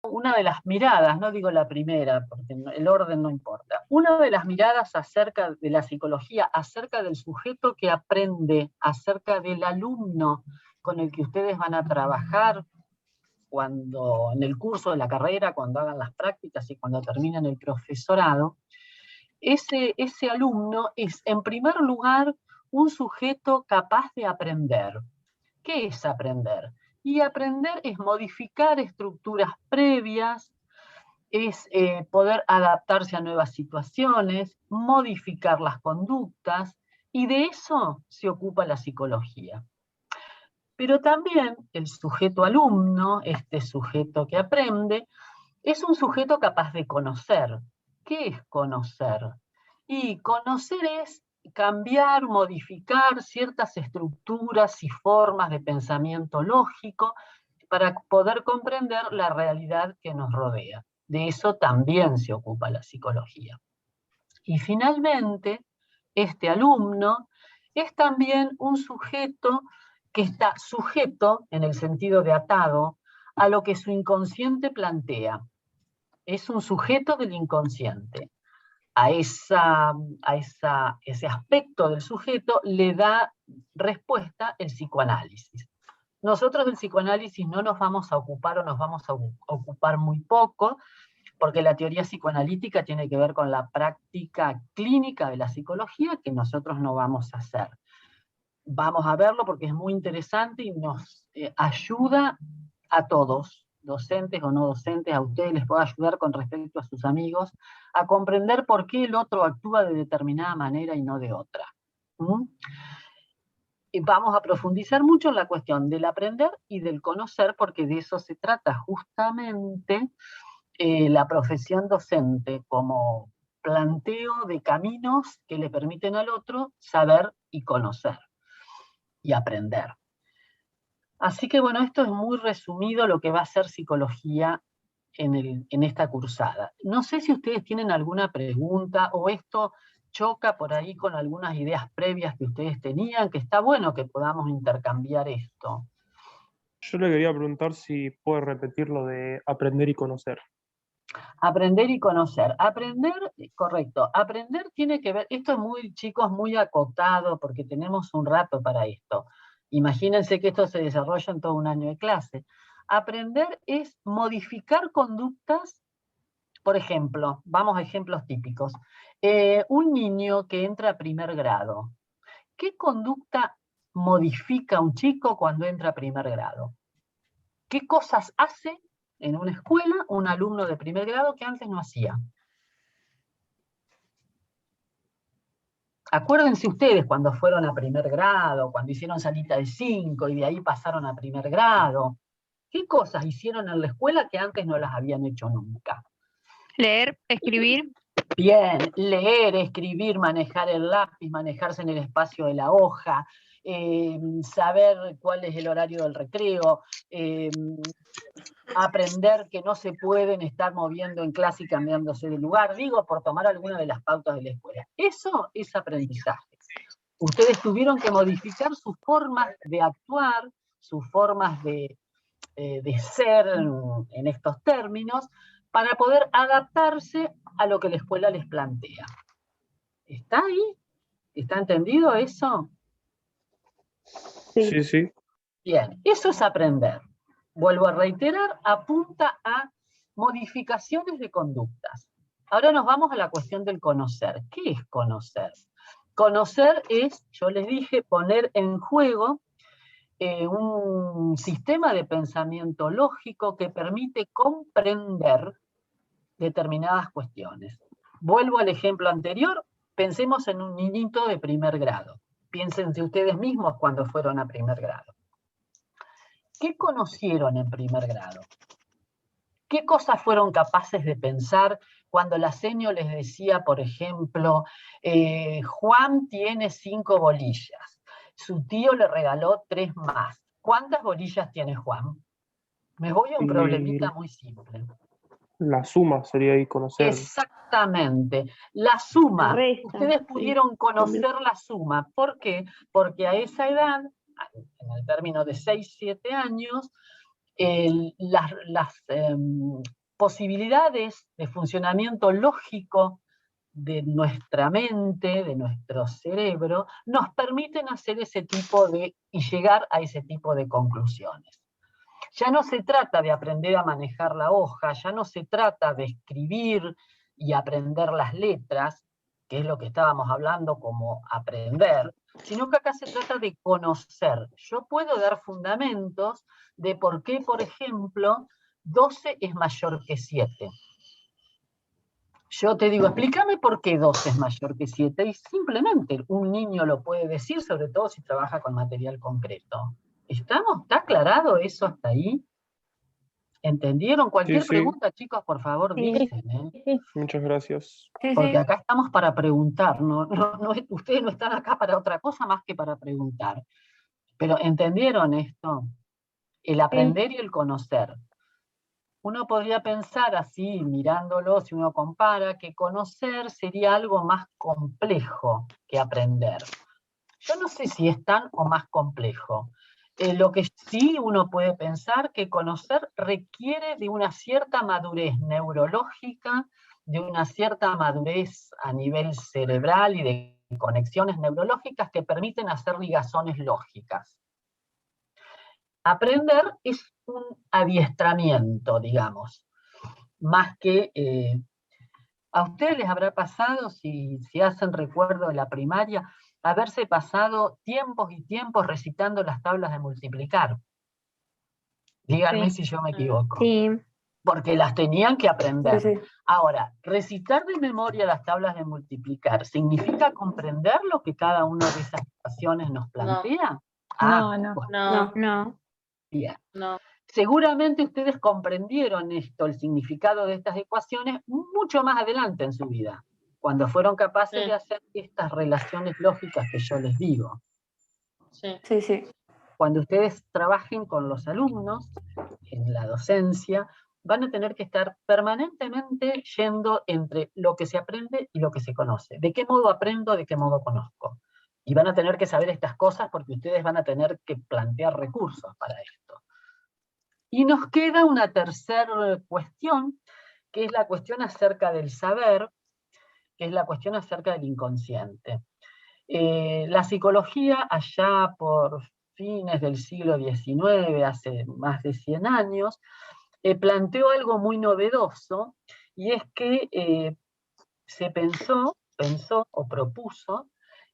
una de las miradas, no digo la primera, porque el orden no importa, una de las miradas acerca de la psicología, acerca del sujeto que aprende, acerca del alumno con el que ustedes van a trabajar cuando en el curso de la carrera, cuando hagan las prácticas y cuando terminen el profesorado, ese alumno es, en primer lugar, un sujeto capaz de aprender. ¿Qué es aprender? Y aprender es modificar estructuras previas, es poder adaptarse a nuevas situaciones, modificar las conductas, y de eso se ocupa la psicología. Pero también el sujeto alumno, este sujeto que aprende, es un sujeto capaz de conocer. ¿Qué es conocer? Y conocer es cambiar, modificar ciertas estructuras y formas de pensamiento lógico para poder comprender la realidad que nos rodea. De eso también se ocupa la psicología. Y finalmente, este alumno es también un sujeto que está sujeto, en el sentido de atado, a lo que su inconsciente plantea. Es un sujeto del inconsciente. Ese aspecto del sujeto le da respuesta el psicoanálisis. Nosotros del psicoanálisis no nos vamos a ocupar o nos vamos a ocupar muy poco, porque la teoría psicoanalítica tiene que ver con la práctica clínica de la psicología que nosotros no vamos a hacer. Vamos a verlo porque es muy interesante y nos ayuda a todos, docentes o no docentes, a ustedes les puede ayudar con respecto a sus amigos, a comprender por qué el otro actúa de determinada manera y no de otra. Y vamos a profundizar mucho en la cuestión del aprender y del conocer, porque de eso se trata justamente la profesión docente, como planteo de caminos que le permiten al otro saber y conocer y aprender. Así que bueno, esto es muy resumido lo que va a ser psicología en esta cursada. No sé si ustedes tienen alguna pregunta o esto choca por ahí con algunas ideas previas que ustedes tenían, que está bueno que podamos intercambiar esto. Yo le quería preguntar si puede repetir lo de aprender y conocer. Aprender y conocer. Aprender, correcto. Aprender tiene que ver, esto es muy, chicos, muy acotado porque tenemos un rato para esto. Imagínense que esto se desarrolla en todo un año de clase. Aprender es modificar conductas, por ejemplo, vamos a ejemplos típicos. Un niño que entra a primer grado, ¿qué conducta modifica un chico cuando entra a primer grado? ¿Qué cosas hace en una escuela un alumno de primer grado que antes no hacía? Acuérdense ustedes cuando fueron a primer grado, cuando hicieron salita de 5 y de ahí pasaron a primer grado. ¿Qué cosas hicieron en la escuela que antes no las habían hecho nunca? Leer, escribir. Bien, leer, escribir, manejar el lápiz, manejarse en el espacio de la hoja, saber cuál es el horario del recreo, aprender que no se pueden estar moviendo en clase y cambiándose de lugar, digo, por tomar alguna de las pautas de la escuela. Eso es aprendizaje. Ustedes tuvieron que modificar sus formas de actuar, sus formas de ser en estos términos, para poder adaptarse a lo que la escuela les plantea. ¿Está ahí? ¿Está entendido eso? Sí, sí. Bien, eso es aprender. Vuelvo a reiterar, apunta a modificaciones de conductas. Ahora nos vamos a la cuestión del conocer. ¿Qué es conocer? Conocer es, yo les dije, poner en juego un sistema de pensamiento lógico que permite comprender determinadas cuestiones. Vuelvo al ejemplo anterior, pensemos en un niñito de primer grado. Piénsense ustedes mismos cuando fueron a primer grado. ¿Qué conocieron en primer grado? ¿Qué cosas fueron capaces de pensar cuando la seño les decía, por ejemplo, Juan tiene 5 bolillas, su tío le regaló 3 más? ¿Cuántas bolillas tiene Juan? Me voy a un Y problemita muy simple. la suma sería ahí conocer. Exactamente. La suma. Resta, Ustedes pudieron sí, conocer también. la suma. ¿Por qué? Porque a esa edad, en el término de 6, 7 años, las posibilidades de funcionamiento lógico de nuestra mente, de nuestro cerebro, nos permiten hacer ese tipo y llegar a ese tipo de conclusiones. Ya no se trata de aprender a manejar la hoja, ya no se trata de escribir y aprender las letras, que es lo que estábamos hablando como aprender, sino que acá se trata de conocer. Yo puedo dar fundamentos de por qué, por ejemplo, 12 es mayor que 7. Yo te digo, explícame por qué 12 es mayor que 7, y simplemente un niño lo puede decir, sobre todo si trabaja con material concreto. ¿Está aclarado eso hasta ahí? ¿Entendieron? Cualquier Sí, pregunta, chicos, por favor, Sí. dicen, ¿eh? muchas gracias. Sí, Porque sí. acá estamos para preguntar, ustedes no están acá para otra cosa más que para preguntar. Pero ¿entendieron esto? El aprender y el conocer. Uno podría pensar así, mirándolo, si uno compara, que conocer sería algo más complejo que aprender. Yo no sé si es tan o más complejo. Lo que sí uno puede pensar que conocer requiere de una cierta madurez neurológica, de una cierta madurez a nivel cerebral y de conexiones neurológicas que permiten hacer ligazones lógicas. Aprender es un adiestramiento, digamos, más que... ¿A ustedes les habrá pasado, si hacen recuerdo de la primaria, haberse pasado tiempos y tiempos recitando las tablas de multiplicar? Díganme si yo me equivoco. Sí. Porque las tenían que aprender. Sí, sí. Ahora, recitar de memoria las tablas de multiplicar, ¿significa comprender lo que cada una de esas ecuaciones nos plantea? No. Bien. Seguramente ustedes comprendieron esto, el significado de estas ecuaciones, mucho más adelante en su vida, cuando fueron capaces de hacer estas relaciones lógicas que yo les digo. Sí. Cuando ustedes trabajen con los alumnos en la docencia, van a tener que estar permanentemente yendo entre lo que se aprende y lo que se conoce. ¿De qué modo aprendo? ¿De qué modo conozco? Y van a tener que saber estas cosas porque ustedes van a tener que plantear recursos para esto. Y nos queda una tercera cuestión, que es la cuestión acerca del saber, que es la cuestión acerca del inconsciente. La psicología, allá por fines del siglo XIX, hace más de 100 años, planteó algo muy novedoso, y es que se pensó o propuso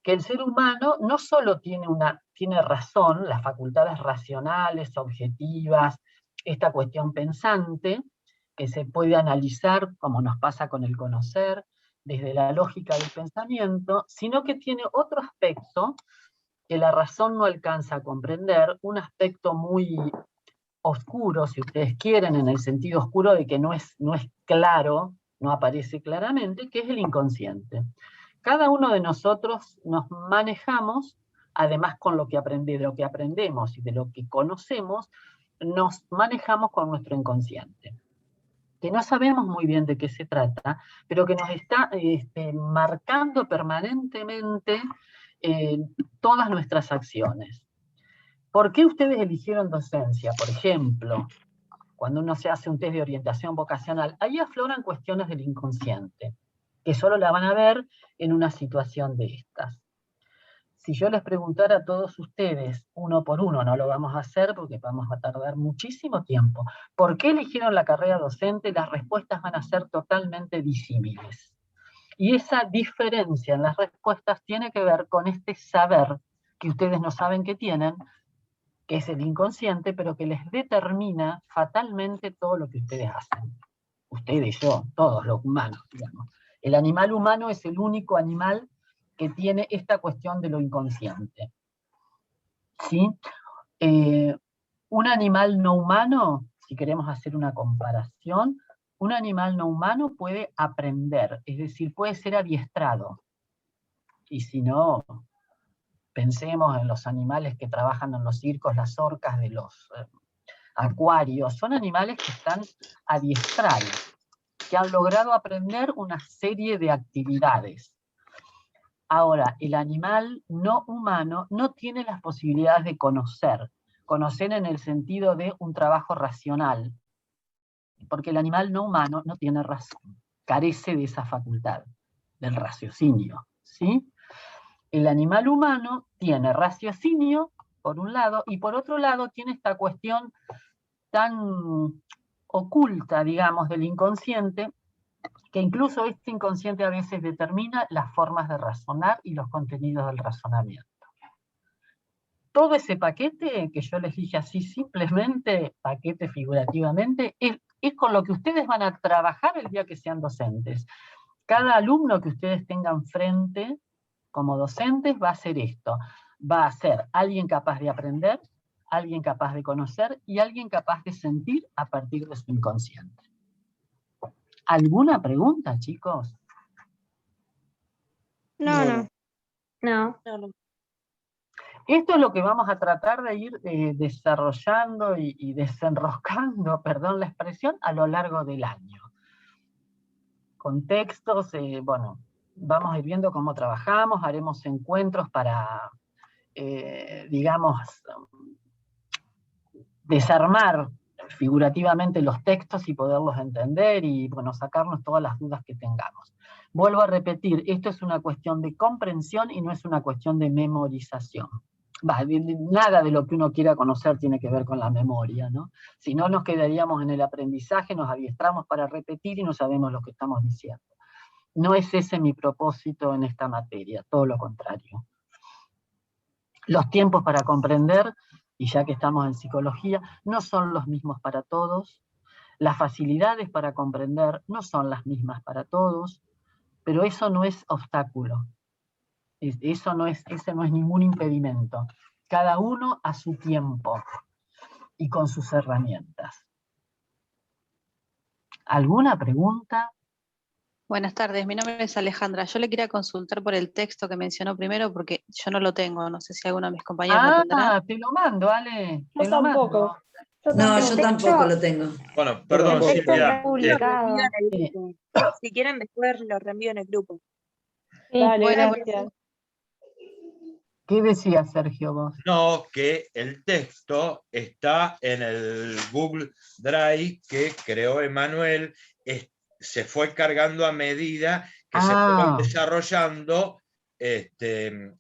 que el ser humano no solo tiene razón, las facultades racionales, objetivas, esta cuestión pensante, que se puede analizar, como nos pasa con el conocer, desde la lógica del pensamiento, sino que tiene otro aspecto que la razón no alcanza a comprender, un aspecto muy oscuro, si ustedes quieren, en el sentido oscuro de que no es claro, no aparece claramente, que es el inconsciente. Cada uno de nosotros nos manejamos, además con lo que de lo que aprendemos y de lo que conocemos, nos manejamos con nuestro inconsciente, que no sabemos muy bien de qué se trata, pero que nos está marcando permanentemente todas nuestras acciones. ¿Por qué ustedes eligieron docencia? Por ejemplo, cuando uno se hace un test de orientación vocacional, ahí afloran cuestiones del inconsciente, que solo la van a ver en una situación de estas. Si yo les preguntara a todos ustedes, uno por uno, no lo vamos a hacer porque vamos a tardar muchísimo tiempo, ¿por qué eligieron la carrera docente? Las respuestas van a ser totalmente disímiles. Y esa diferencia en las respuestas tiene que ver con este saber que ustedes no saben que tienen, que es el inconsciente, pero que les determina fatalmente todo lo que ustedes hacen. Ustedes, yo, todos los humanos, digamos. El animal humano es el único animal que tiene esta cuestión de lo inconsciente. ¿Sí? Un animal no humano, si queremos hacer una comparación, un animal no humano puede aprender, es decir, puede ser adiestrado. Y si no, pensemos en los animales que trabajan en los circos, las orcas de los acuarios, son animales que están adiestrados, que han logrado aprender una serie de actividades. Ahora, el animal no humano no tiene las posibilidades de conocer, Conocer en el sentido de un trabajo racional, porque el animal no humano no tiene razón, carece de esa facultad, del raciocinio, ¿sí? El animal humano tiene raciocinio, por un lado, y por otro lado tiene esta cuestión tan oculta, digamos, del inconsciente, que incluso este inconsciente a veces determina las formas de razonar y los contenidos del razonamiento. Todo ese paquete, que yo les dije así simplemente, paquete figurativamente, es con lo que ustedes van a trabajar el día que sean docentes. Cada alumno que ustedes tengan frente como docentes va a hacer esto. Va a ser alguien capaz de aprender, alguien capaz de conocer y alguien capaz de sentir a partir de su inconsciente. ¿Alguna pregunta, chicos? No. Esto es lo que vamos a tratar de ir desarrollando y desenroscando, perdón la expresión, a lo largo del año. Contextos, bueno, vamos a ir viendo cómo trabajamos, haremos encuentros para, digamos, desarmar figurativamente los textos y poderlos entender y, bueno, sacarnos todas las dudas que tengamos. Vuelvo a repetir, esto es una cuestión de comprensión y no es una cuestión de memorización. Nada de lo que uno quiera conocer tiene que ver con la memoria, ¿no? Si no, nos quedaríamos en el aprendizaje, nos adiestramos para repetir y no sabemos lo que estamos diciendo. No es ese mi propósito en esta materia, todo lo contrario. Los tiempos para comprender, y ya que estamos en psicología, no son los mismos para todos. Las facilidades para comprender no son las mismas para todos, pero eso no es obstáculo. Ese no es ningún impedimento. Cada uno a su tiempo y con sus herramientas. ¿Alguna pregunta? Buenas tardes, mi nombre es Alejandra. Yo le quería consultar por el texto que mencionó primero porque yo no lo tengo. No sé si alguno de mis compañeros lo tendrá. Te lo mando, Ale. Yo tampoco. No, yo tampoco lo tengo. Bueno, perdón, El texto Silvia. está publicado. Si quieren, después lo reenvío en el grupo. Sí, Dale, bueno, gracias. ¿Qué decías, Sergio, vos? No, que el texto está en el Google Drive que creó Emanuel, se fue cargando a medida que se fueron desarrollando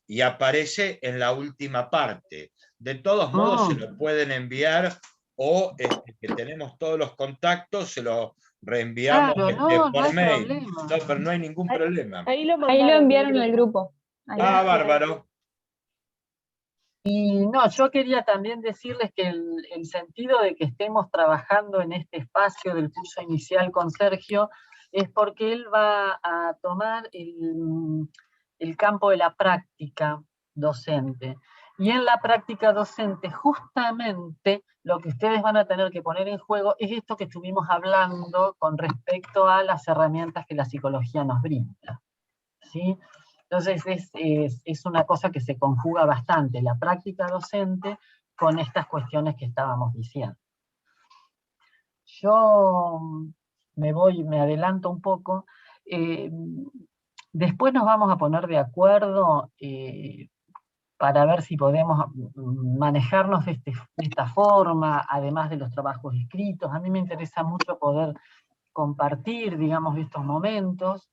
y aparece en la última parte. De todos modos, se lo pueden enviar o que tenemos todos los contactos, se lo reenviamos por mail. No, pero no hay ningún problema. Ahí lo enviaron al grupo. Bárbaro. Y no, yo quería también decirles que el sentido de que estemos trabajando en este espacio del curso inicial con Sergio es porque él va a tomar el campo de la práctica docente. Y en la práctica docente, justamente, lo que ustedes van a tener que poner en juego es esto que estuvimos hablando con respecto a las herramientas que la psicología nos brinda, ¿sí? Entonces es una cosa que se conjuga bastante, la práctica docente con estas cuestiones que estábamos diciendo. Yo me adelanto un poco. Después nos vamos a poner de acuerdo para ver si podemos manejarnos de esta forma, además de los trabajos escritos. A mí me interesa mucho poder compartir, digamos, estos momentos.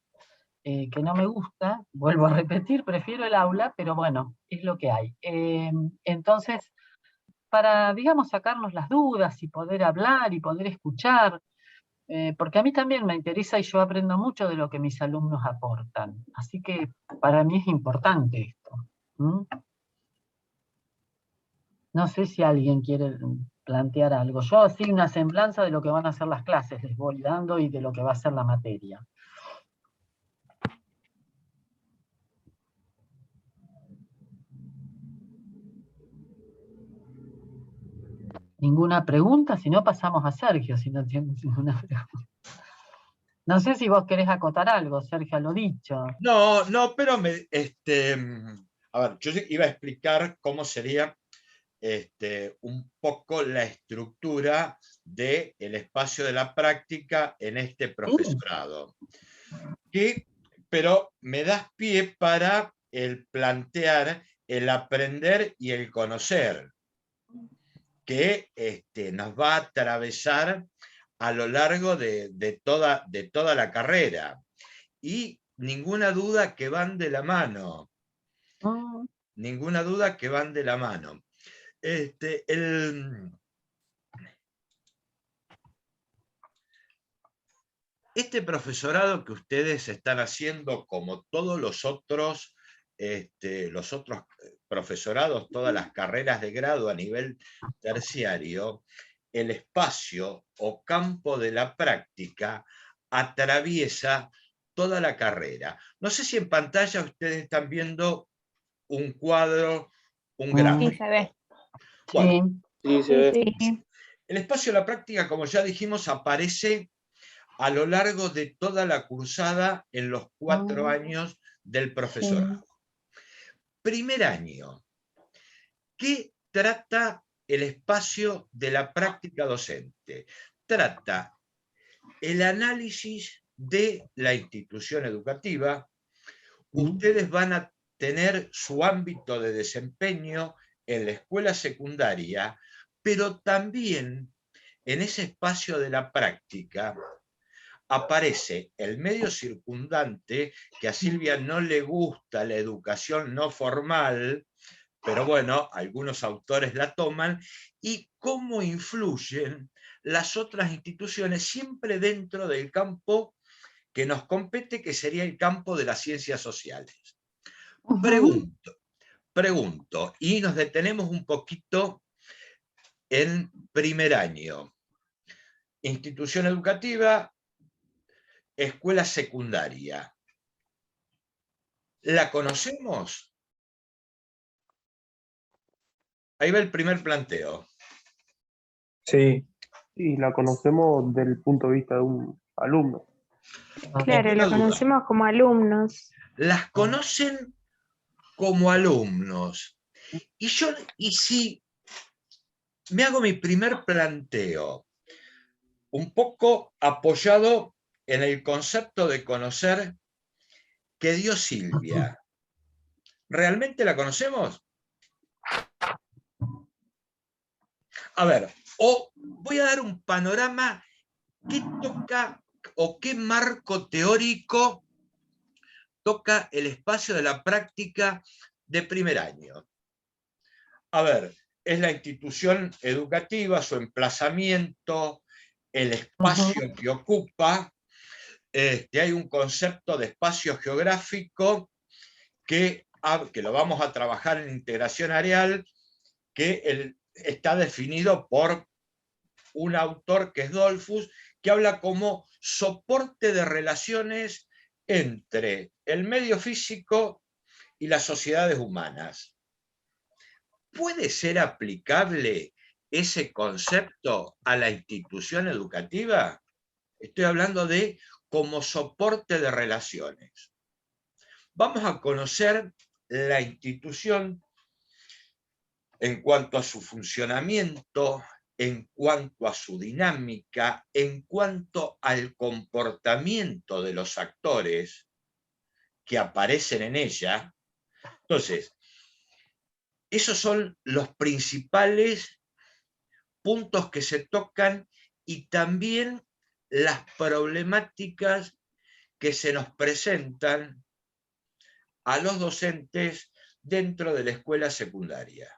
Que no me gusta, vuelvo a repetir, prefiero el aula, pero bueno, es lo que hay. Entonces, para, digamos, sacarnos las dudas y poder hablar y poder escuchar, porque a mí también me interesa y yo aprendo mucho de lo que mis alumnos aportan. Así que para mí es importante esto. No sé si alguien quiere plantear algo. Yo así una semblanza de lo que van a ser las clases les voy dando y de lo que va a ser la materia. ¿Ninguna pregunta? Si no, pasamos a Sergio, si no tienes ninguna pregunta. No sé si vos querés acotar algo, Sergio, a lo dicho. No, pero a ver, yo iba a explicar cómo sería un poco la estructura del espacio de la práctica en este profesorado. Pero me das pie para el plantear el aprender y el conocer. que nos va a atravesar a lo largo de toda la carrera. Y ninguna duda que van de la mano. Ninguna duda que van de la mano. Este profesorado que ustedes están haciendo, como todos los otros profesorados, todas las carreras de grado a nivel terciario, el espacio o campo de la práctica atraviesa toda la carrera. No sé si en pantalla ustedes están viendo un cuadro, un gráfico. Sí, se ve. Bueno, Sí, se ve. Sí. el espacio de la práctica, como ya dijimos, aparece a lo largo de toda la cursada en los 4 años del profesorado. Primer año, ¿qué trata el espacio de la práctica docente? Trata el análisis de la institución educativa. Ustedes van a tener su ámbito de desempeño en la escuela secundaria, pero también en ese espacio de la práctica aparece el medio circundante, que a Silvia no le gusta la educación no formal, pero bueno, algunos autores la toman, y cómo influyen las otras instituciones siempre dentro del campo que nos compete, que sería el campo de las ciencias sociales. Pregunto, y nos detenemos un poquito en primer año. Institución educativa, escuela secundaria. ¿La conocemos? Ahí va el primer planteo. Sí, y la conocemos desde el punto de vista de un alumno. Claro, Ninguna lo duda. conocemos como alumnos. Las conocen como alumnos. Y si me hago mi primer planteo, un poco apoyado en el concepto de conocer que dio Silvia, ¿realmente la conocemos? A ver, voy a dar un panorama que toca o qué marco teórico toca el espacio de la práctica de primer año. A ver, es la institución educativa, su emplazamiento, el espacio que ocupa. Hay un concepto de espacio geográfico que lo vamos a trabajar en integración areal, que está definido por un autor que es Dollfuss, que habla como soporte de relaciones entre el medio físico y las sociedades humanas. ¿Puede ser aplicable ese concepto a la institución educativa? Estoy hablando de como soporte de relaciones. Vamos a conocer la institución en cuanto a su funcionamiento, en cuanto a su dinámica, en cuanto al comportamiento de los actores que aparecen en ella. Entonces, esos son los principales puntos que se tocan y también las problemáticas que se nos presentan a los docentes dentro de la escuela secundaria.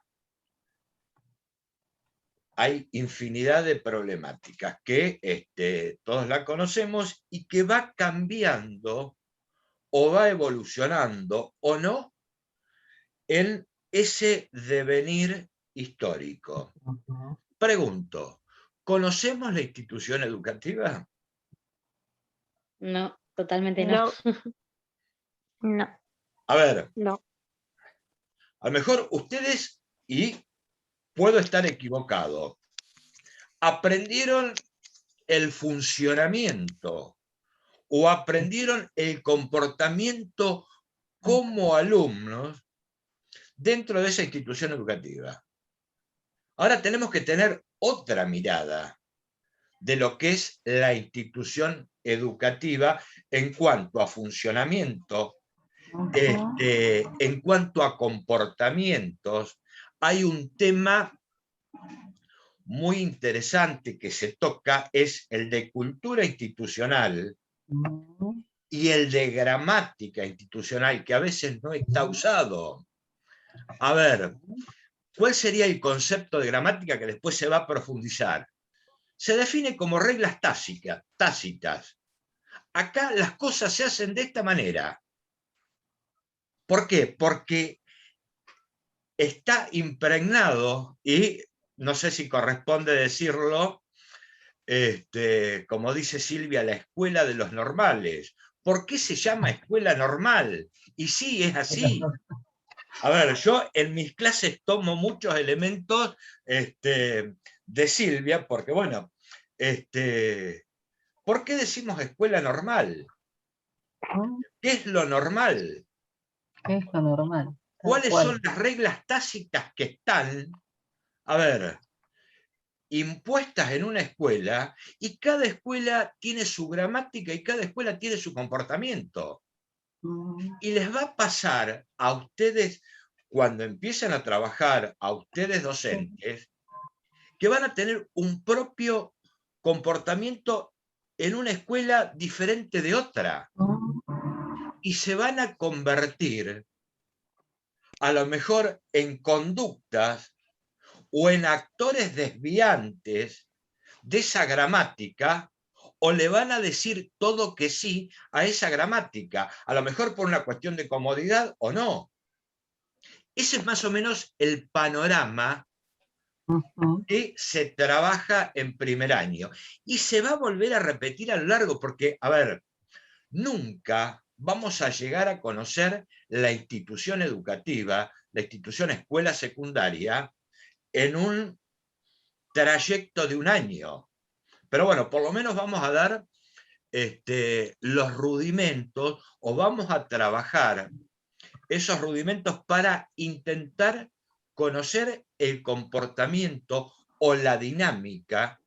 Hay infinidad de problemáticas que todos la conocemos y que va cambiando o va evolucionando o no en ese devenir histórico. Pregunto, ¿conocemos la institución educativa? No, totalmente no. No. A ver, No. a lo mejor ustedes, y puedo estar equivocado, aprendieron el funcionamiento o aprendieron el comportamiento como alumnos dentro de esa institución educativa. Ahora tenemos que tener otra mirada de lo que es la institución educativa en cuanto a funcionamiento, en cuanto a comportamientos. Hay un tema muy interesante que se toca es el de cultura institucional y el de gramática institucional, que a veces no está usado. A ver, ¿cuál sería el concepto de gramática que después se va a profundizar? Se define como reglas tácitas. Acá las cosas se hacen de esta manera. ¿Por qué? Porque está impregnado, y no sé si corresponde decirlo, como dice Silvia, la escuela de los normales. ¿Por qué se llama escuela normal? Y sí, es así. A ver, yo en mis clases tomo muchos elementos de Silvia, porque bueno, ¿por qué decimos escuela normal? ¿Qué es lo normal? ¿Qué es lo normal? ¿Cuáles son las reglas tácitas que están, a ver, impuestas en una escuela? Y cada escuela tiene su gramática y cada escuela tiene su comportamiento. Y les va a pasar a ustedes, cuando empiezan a trabajar, a ustedes docentes, que van a tener un propio comportamiento en una escuela diferente de otra. Y se van a convertir, a lo mejor, en conductas o en actores desviantes de esa gramática, o le van a decir todo que sí a esa gramática, a lo mejor por una cuestión de comodidad o no. Ese es más o menos el panorama que se trabaja en primer año. Y se va a volver a repetir a lo largo, porque, a ver, nunca vamos a llegar a conocer la institución educativa, la institución escuela secundaria, en un trayecto de un año. Pero bueno, por lo menos vamos a dar los rudimentos, o vamos a trabajar esos rudimentos para intentar conocer el comportamiento o la dinámica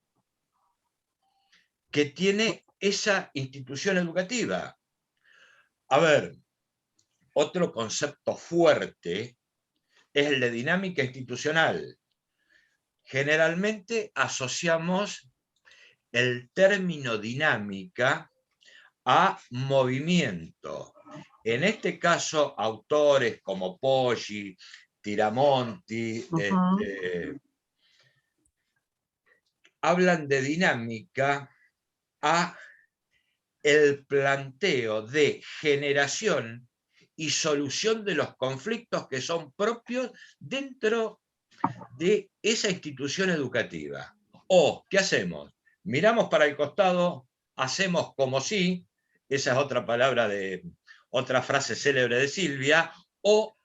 que tiene esa institución educativa. A ver, otro concepto fuerte es el de dinámica institucional. Generalmente asociamos el término dinámica a movimiento. En este caso, autores como Poggi, Tiramonti, hablan de dinámica a el planteo de generación y solución de los conflictos que son propios dentro de esa institución educativa. O, ¿qué hacemos? Miramos para el costado, hacemos como si, esa es otra palabra otra frase célebre de Silvia, o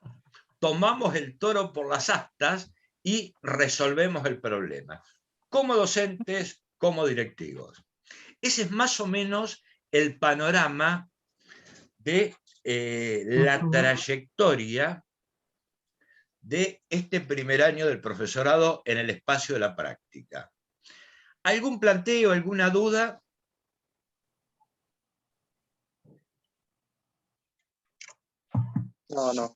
tomamos el toro por las astas y resolvemos el problema, como docentes, como directivos. Ese es más o menos el panorama de la trayectoria de este primer año del profesorado en el espacio de la práctica. ¿Algún planteo, alguna duda? No.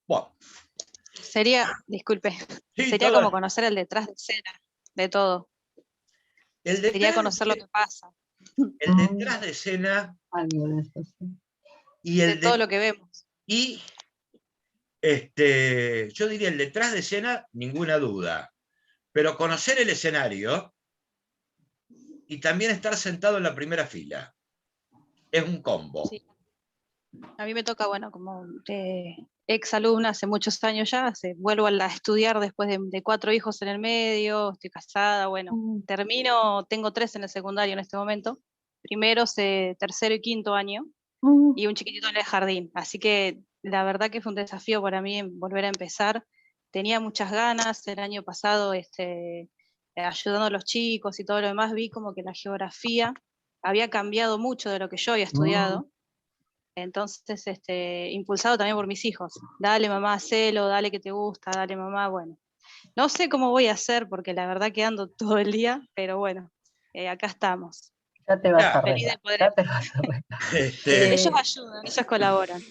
Bueno. Disculpe, Sí, sería como conocer el detrás de escena de todo. Sería conocer lo que pasa. El detrás de escena y el de todo lo que vemos. Y yo diría el detrás de escena, ninguna duda. Pero conocer el escenario y también estar sentado en la primera fila es un combo. Sí. A mí me toca, bueno, como ex alumna hace muchos años ya, vuelvo a estudiar después de 4 hijos en el medio, estoy casada, bueno, tengo 3 en el secundario en este momento, primero, tercero y quinto año, y un chiquitito en el jardín, así que la verdad que fue un desafío para mí volver a empezar. Tenía muchas ganas, el año pasado ayudando a los chicos y todo lo demás, vi como que la geografía había cambiado mucho de lo que yo había estudiado. Entonces, impulsado también por mis hijos. Dale mamá, hacelo, dale que te gusta, dale mamá, bueno. No sé cómo voy a hacer porque la verdad que ando todo el día, pero bueno, acá estamos. Ya te vas a feliz de poder ellos ayudan, ellos colaboran,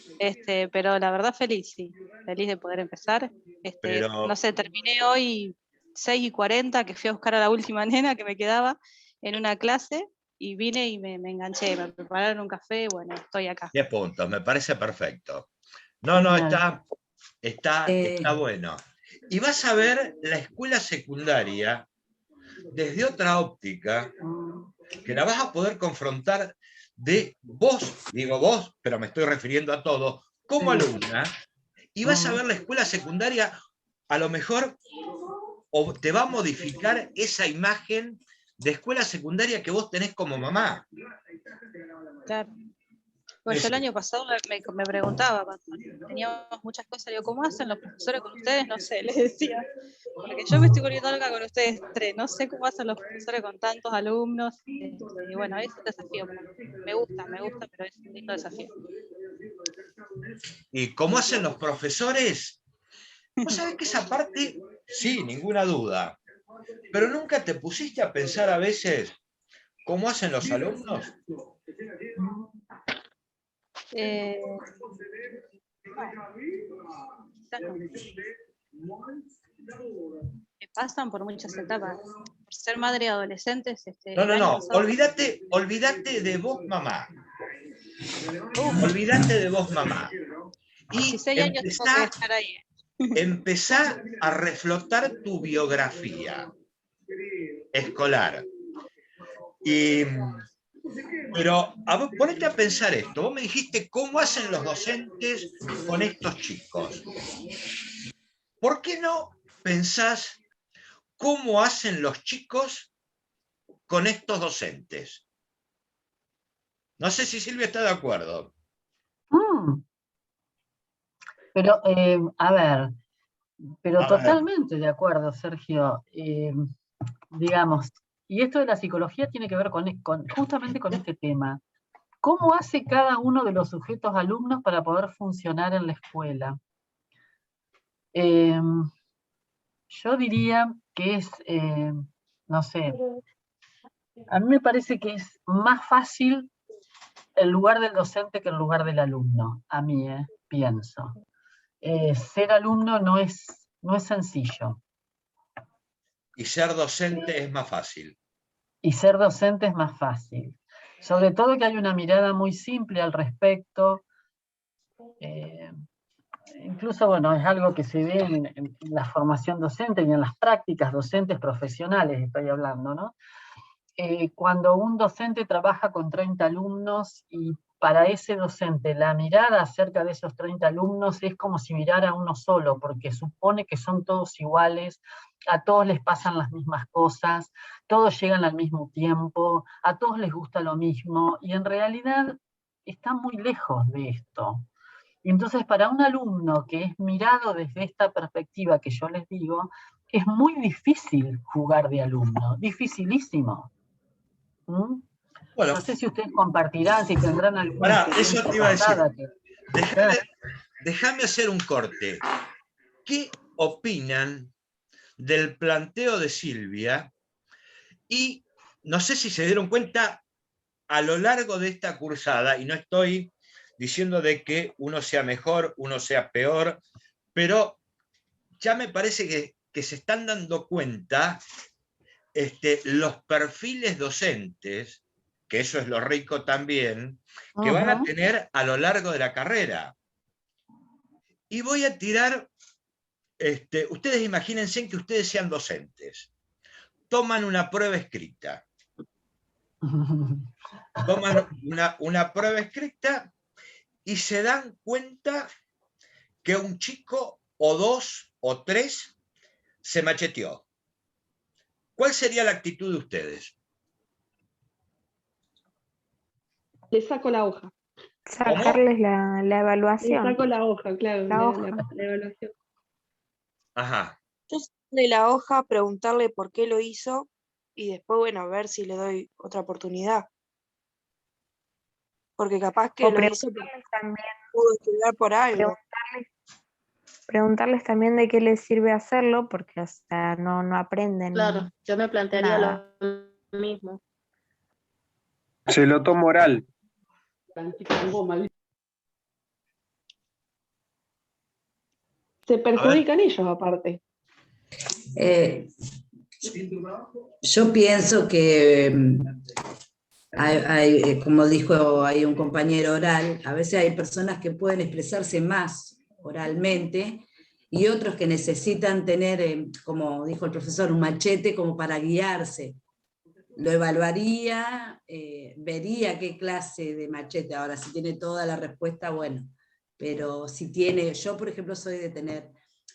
pero la verdad feliz de poder empezar. No sé, terminé hoy 6:40, que fui a buscar a la última nena que me quedaba en una clase, y vine y me enganché, me prepararon un café, bueno, estoy acá. 10 puntos, me parece perfecto. No, Genial. está bueno. Y vas a ver la escuela secundaria desde otra óptica, que la vas a poder confrontar de vos, digo vos, pero me estoy refiriendo a todos, como alumna, y vas a ver la escuela secundaria, a lo mejor, o te va a modificar esa imagen de escuela secundaria que vos tenés como mamá. Claro. Bueno, yo el año pasado me preguntaba, cuando teníamos muchas cosas, digo, ¿cómo hacen los profesores con ustedes? No sé, les decía, porque yo me estoy volviendo loca con ustedes tres, no sé cómo hacen los profesores con tantos alumnos, y bueno, es un desafío, me gusta, pero es un lindo desafío. ¿Y cómo hacen los profesores? Vos sabés que esa parte, sí, ninguna duda, pero nunca te pusiste a pensar a veces cómo hacen los alumnos. Que pasan por muchas etapas. Por ser madre de adolescentes. No, olvídate de vos, mamá. Olvídate de vos, mamá. Y 16 años tengo que estar ahí. Empezá a reflotar tu biografía escolar. Pero ponete a pensar esto. Vos me dijiste cómo hacen los docentes con estos chicos. ¿Por qué no pensás cómo hacen los chicos con estos docentes? No sé si Silvia está de acuerdo. Pero, a ver, pero totalmente de acuerdo, Sergio. Digamos, y esto de la psicología tiene que ver justamente con este tema. ¿Cómo hace cada uno de los sujetos alumnos para poder funcionar en la escuela? Yo diría que es, no sé, a mí me parece que es más fácil el lugar del docente que el lugar del alumno, a mí, pienso. Ser alumno no es sencillo. Y ser docente es más fácil. Y ser docente es más fácil. Sobre todo que hay una mirada muy simple al respecto. Incluso, bueno, es algo que se ve en la formación docente y en las prácticas docentes profesionales, estoy hablando, ¿no? Cuando un docente trabaja con 30 alumnos y para ese docente la mirada acerca de esos 30 alumnos es como si mirara a uno solo, porque supone que son todos iguales, a todos les pasan las mismas cosas, todos llegan al mismo tiempo, a todos les gusta lo mismo, y en realidad están muy lejos de esto. Y entonces para un alumno que es mirado desde esta perspectiva que yo les digo, es muy difícil jugar de alumno, dificilísimo. Bueno, no sé si ustedes compartirán, si tendrán alguna eso te iba a decir. Que... Déjame hacer un corte. ¿Qué opinan del planteo de Silvia? Y no sé si se dieron cuenta a lo largo de esta cursada, y no estoy diciendo de que uno sea mejor, uno sea peor, pero ya me parece que se están dando cuenta los perfiles docentes, que eso es lo rico también, que van a tener a lo largo de la carrera. Y voy a tirar, ustedes imagínense que ustedes sean docentes, toman una prueba escrita. Toman una prueba escrita y se dan cuenta que un chico o dos o tres se macheteó. ¿Cuál sería la actitud de ustedes? Le saco la hoja. Sacarles la evaluación. Le saco la hoja, claro, la evaluación. Ajá. Yo sacarle la hoja, preguntarle por qué lo hizo y después, bueno, a ver si le doy otra oportunidad. Porque capaz que lo hizo porque también pudo estudiar por algo. Preguntarles también de qué les sirve hacerlo, porque o sea, no aprenden. Claro, yo me plantearía lo mismo. Se lo tomo oral. Se perjudican ellos aparte. Yo pienso que como dijo ahí un compañero oral, a veces hay personas que pueden expresarse más oralmente y otros que necesitan tener, como dijo el profesor, un machete como para guiarse. Lo evaluaría, vería qué clase de machete. Ahora, si tiene toda la respuesta, bueno, pero si tiene, yo por ejemplo soy de tener,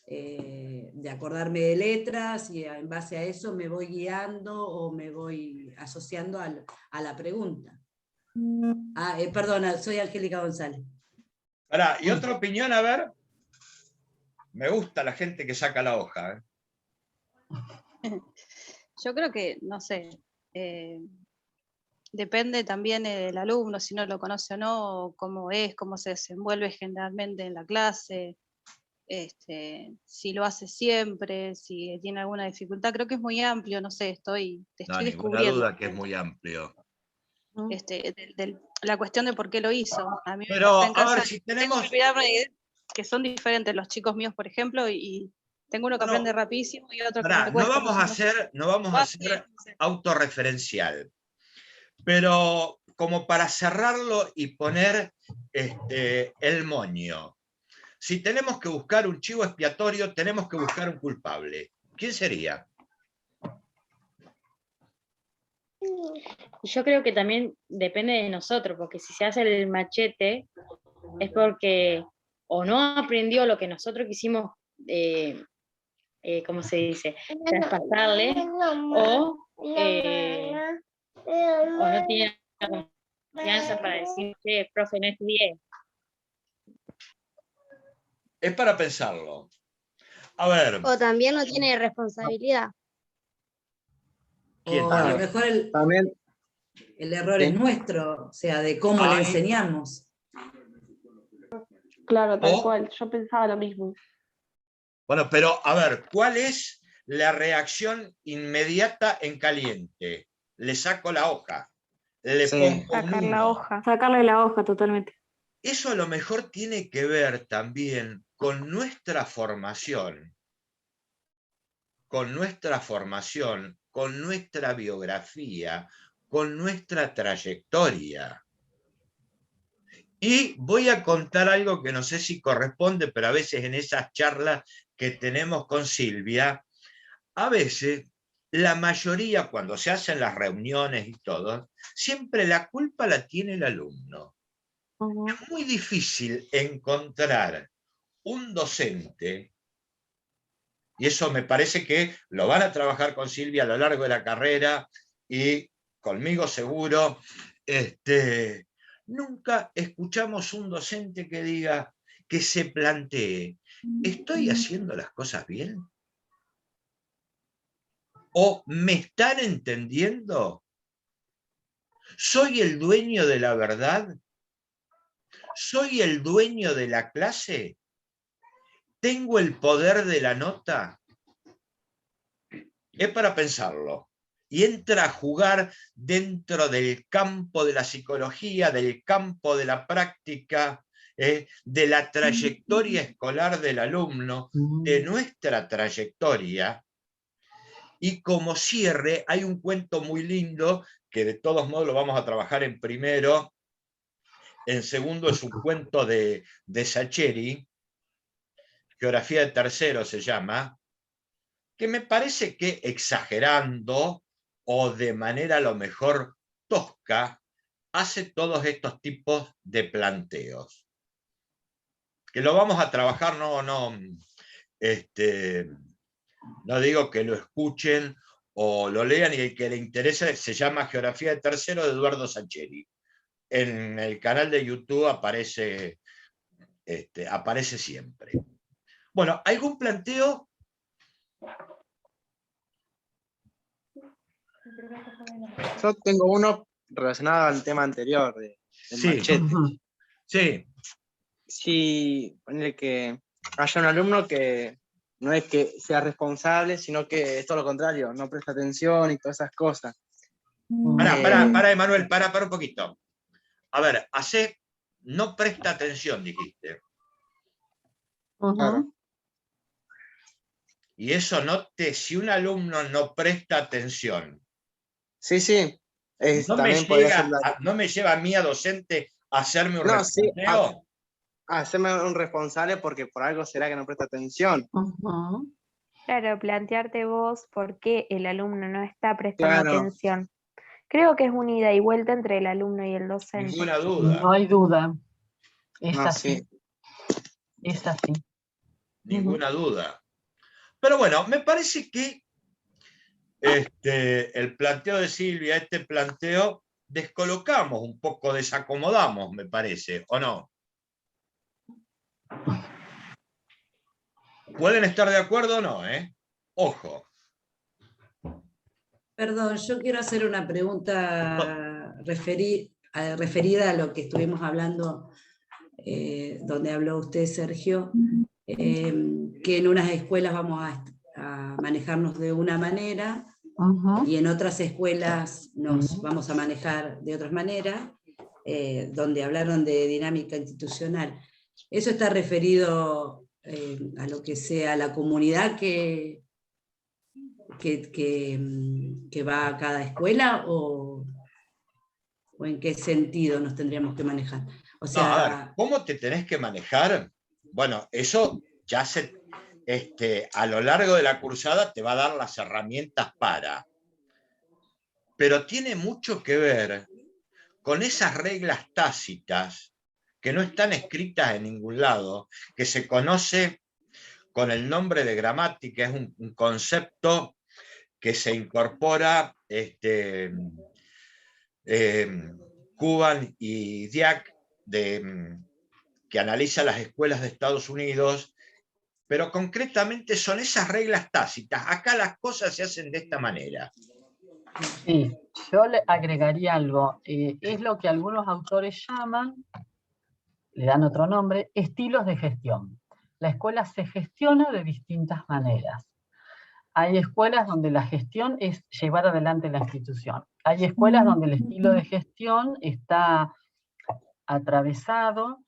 de acordarme de letras y en base a eso me voy guiando o me voy asociando a la pregunta. Perdona, soy Angélica González. Pará, ¿y otra opinión? A ver. Me gusta la gente que saca la hoja. Yo creo que, no sé, depende también del alumno, si no lo conoce o no, cómo es, cómo se desenvuelve generalmente en la clase, si lo hace siempre, si tiene alguna dificultad. Creo que es muy amplio, no sé, te estoy Ninguna descubriendo. duda que es muy amplio. La cuestión de por qué lo hizo. A mí Pero, me pasa en a ver, casa, si tengo tenemos... que son diferentes los chicos míos, por ejemplo, y tengo uno que aprende rapidísimo y otro que Pará, me no cuesta. vamos a hacer autorreferencial, pero como para cerrarlo y poner el moño. Si tenemos que buscar un chivo expiatorio, tenemos que buscar un culpable. ¿Quién sería? Yo creo que también depende de nosotros, porque si se hace el machete es porque o no aprendió lo que nosotros quisimos, ¿cómo se dice?, traspasarle, o no tiene la confianza para decir, profe, no estudié. Es para pensarlo. A ver. O también no tiene responsabilidad. O a lo mejor el error es nuestro, o sea, de cómo le enseñamos. Claro, tal cual. Yo pensaba lo mismo. Bueno, pero a ver, ¿cuál es la reacción inmediata en caliente? Le saco la hoja. Le pongo sacar la hoja. Sacarle la hoja totalmente. Eso a lo mejor tiene que ver también con nuestra formación, con nuestra biografía, con nuestra trayectoria. Y voy a contar algo que no sé si corresponde, pero a veces en esas charlas que tenemos con Silvia, a veces la mayoría, cuando se hacen las reuniones y todo, siempre la culpa la tiene el alumno. Es muy difícil encontrar un docente, y eso me parece que lo van a trabajar con Silvia a lo largo de la carrera, y conmigo seguro, nunca escuchamos un docente que diga, que se plantee, ¿estoy haciendo las cosas bien? ¿O me están entendiendo? ¿Soy el dueño de la verdad? ¿Soy el dueño de la clase? ¿Tengo el poder de la nota? Es para pensarlo. Y entra a jugar dentro del campo de la psicología, del campo de la práctica, de la trayectoria escolar del alumno, de nuestra trayectoria. Y como cierre, hay un cuento muy lindo, que de todos modos lo vamos a trabajar en primero. En segundo es un cuento de Sacheri, Geografía de tercero se llama, que me parece que exagerando o de manera a lo mejor tosca, hace todos estos tipos de planteos. Que lo vamos a trabajar, no digo que lo escuchen o lo lean, y el que le interese se llama Geografía de tercero de Eduardo Sacheri. En el canal de YouTube aparece siempre. Bueno, ¿algún planteo? Yo tengo uno relacionado al tema anterior del machete. Sí. Si ponerle que haya un alumno que no es que sea responsable, sino que es todo lo contrario, no presta atención y todas esas cosas. Para, Emanuel, para un poquito. A ver, no presta atención, dijiste. Claro. Y eso si un alumno no presta atención, Sí, sí. no me lleva a mí a docente a hacerme un No, sí, replanteo. hacerme un responsable porque por algo será que no presta atención. Claro, plantearte vos por qué el alumno no está prestando Claro. atención. Creo que es una ida y vuelta entre el alumno y el docente. Ninguna duda. No hay duda. Es No, así. sí. Es así. Ninguna duda. Pero bueno, me parece que el planteo de Silvia, este planteo, descolocamos un poco, desacomodamos, me parece, ¿o no? Pueden estar de acuerdo o no, ¿eh? Ojo. Perdón, yo quiero hacer una pregunta referida a lo que estuvimos hablando, donde habló usted, Sergio, que en unas escuelas vamos a manejarnos de una manera y en otras escuelas nos vamos a manejar de otra manera, donde hablaron de dinámica institucional. ¿Eso está referido a lo que sea la comunidad que va a cada escuela o en qué sentido nos tendríamos que manejar? O sea, no, a ver, ¿cómo te tenés que manejar? Bueno, eso ya a lo largo de la cursada te va a dar las herramientas para. Pero tiene mucho que ver con esas reglas tácitas que no están escritas en ningún lado, que se conoce con el nombre de gramática, es un concepto que se incorpora Cuban y Dyack, que analiza las escuelas de Estados Unidos, pero concretamente son esas reglas tácitas. Acá las cosas se hacen de esta manera. Sí, yo le agregaría algo. Es lo que algunos autores llaman, le dan otro nombre, estilos de gestión. La escuela se gestiona de distintas maneras. Hay escuelas donde la gestión es llevar adelante la institución. Hay escuelas donde el estilo de gestión está atravesado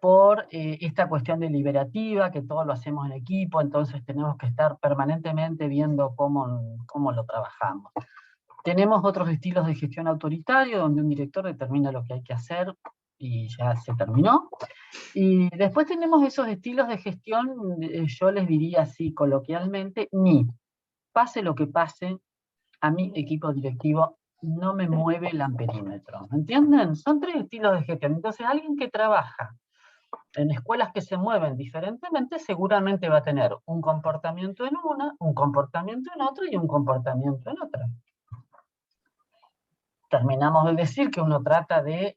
por esta cuestión deliberativa, que todo lo hacemos en equipo, entonces tenemos que estar permanentemente viendo cómo lo trabajamos. Tenemos otros estilos de gestión autoritario, donde un director determina lo que hay que hacer y ya se terminó. Y después tenemos esos estilos de gestión, yo les diría así coloquialmente, pase lo que pase, a mi equipo directivo no me mueve el amperímetro. ¿Entienden? Son 3 estilos de gestión. Entonces, alguien que trabaja en escuelas que se mueven diferentemente, seguramente va a tener un comportamiento en una, un comportamiento en otra y un comportamiento en otra. Terminamos de decir que uno trata de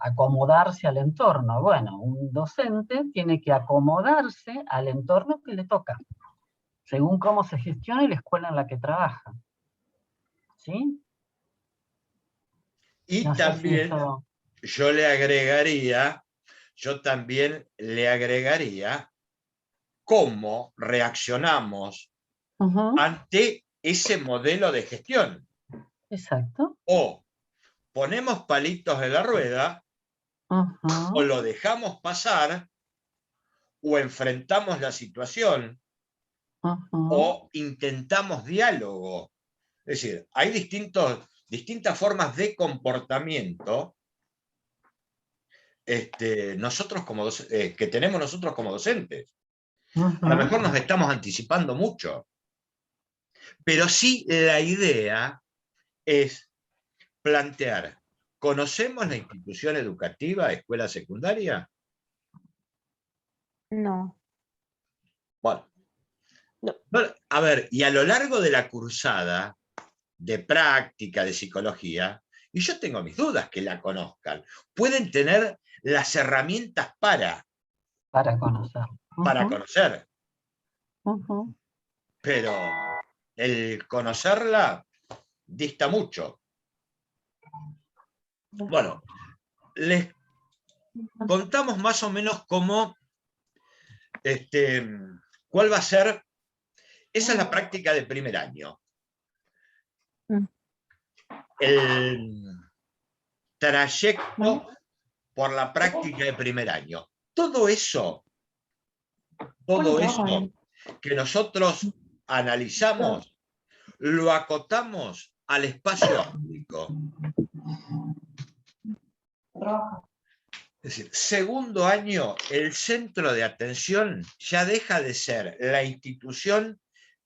acomodarse al entorno. Bueno, un docente tiene que acomodarse al entorno que le toca, según cómo se gestiona la escuela en la que trabaja. ¿Sí? Y No sé también si eso... yo también le agregaría cómo reaccionamos ante ese modelo de gestión. Exacto. O ponemos palitos en la rueda, o lo dejamos pasar, o enfrentamos la situación, o intentamos diálogo. Es decir, hay distintas formas de comportamiento que tenemos nosotros como docentes. A lo mejor nos estamos anticipando mucho, pero sí la idea es plantear, ¿conocemos la institución educativa, escuela secundaria? No. Bueno, a ver, y a lo largo de la cursada de práctica de psicología, y yo tengo mis dudas que la conozcan, pueden tener las herramientas para conocer. Para conocer. Pero el conocerla dista mucho. Bueno, les contamos más o menos cómo, cuál va a ser, esa es la práctica de primer año. El trayecto por la práctica de primer año. Todo eso que nosotros analizamos, lo acotamos al espacio áulico. Es decir, segundo año, el centro de atención ya deja de ser la institución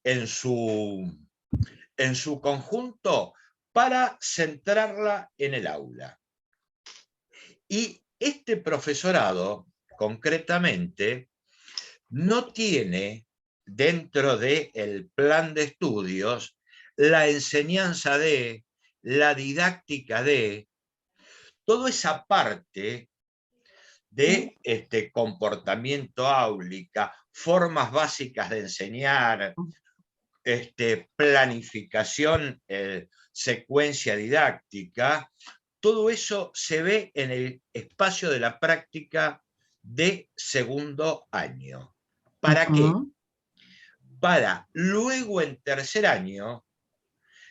en su conjunto para centrarla en el aula. Y este profesorado, concretamente, no tiene dentro del plan de estudios la enseñanza de, la didáctica de, toda esa parte de comportamiento áulica, formas básicas de enseñar, planificación, secuencia didáctica, todo eso se ve en el espacio de la práctica de segundo año. ¿Para qué? Para luego en tercer año